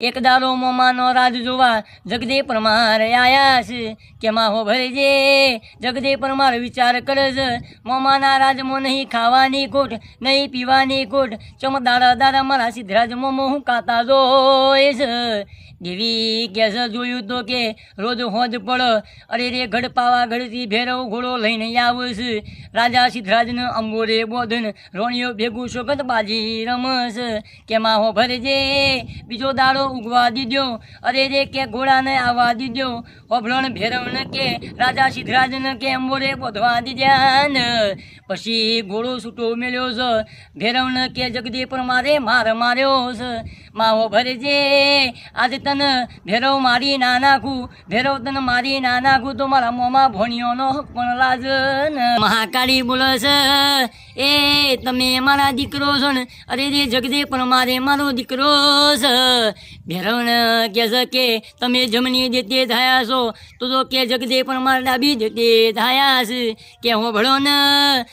એક દાડો મોમાનો રાજ જોવા જગદે પરમાર આયા છે કે માહો ભરજે જગદે પરમાર વિચાર કરે છે મોમાના રાજમાં નહીં ખાવાની ખોટ નહીં પીવાની ખોટ ચમ દાડા દાડા મારા સિદ્ધરાજ મોમો હું કાતા જોઈ છે દેવી કે છે જોયું તો કે રોજ હોજ પડ અરે રે ગઢ પાવા ગઢથી ભેરવ ઘોડો લઈને આવે છે રાજા સિદ્ધરાજને અંબોરે બોધન રોણિયો ભેગું શોકત બાજી રમસ કે માહો ભરજે બીજો દાડો ઉગવા દીધો અરે રે કે ઘોડાને આવવા દીધો અભળણ ભેરવને કે રાજા સિદ્ધરાજને કે અંબોરે બોધવા દીધા ને પછી ઘોડો છૂટો મેળ્યો છે ભેરવને કે જગદે પરમારે માર માર્યો છે માહો ભરજે આજે તને ભેરવ મારી ના નાખું ભેરવ તને મારી ના નાખું તો મારા મોંમાં ભણિયોનો હક પણ લાજ ને મહાકાળી બોલે છે એ તમે મારા દીકરો છો ને અરે રે જગદે પરમારે મારો દીકરો છે ભેરવને કહે છે કે તમે જમણી દેતે થયા છો તો કે જગદે પરમાર ડાબી દેતે થયા છે કે હું ભળો ને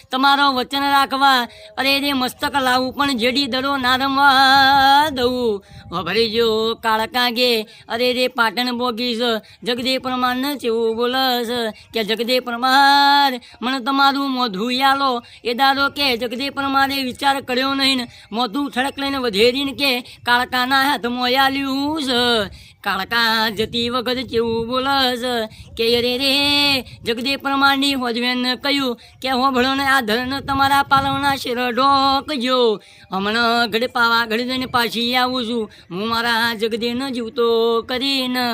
તમારો વચન રાખવા અરે રે મસ્તક લાવું પણ જેડી દડો ના રમવા દઉં ભરીજો કાળકા ગે અરે રે પાટણ બોગીશ જગદે પરમાર ને ચેવું બોલસ કે જગદે પરમાર મને તમારું મોઢું યાલો એ દાડો કે જગદે પરમારે વિચાર કર્યો નહીં ને મોઢું થડક લઈને વધેરીને કે કાળકાના હાથમાં યાલ્યું છે કાળકા જતી વખત કેવું બોલસ કે અરે રે જગદે પરમારની હોજવેન કહ્યું કે હું ભળો ને આ ધરણ તમારા પાલવના શેર ઢોકજો હમણાં ઘડે પાવા ઘડી જઈને પાછી આવું છું હું મારા જગદેને જીવતો કરીને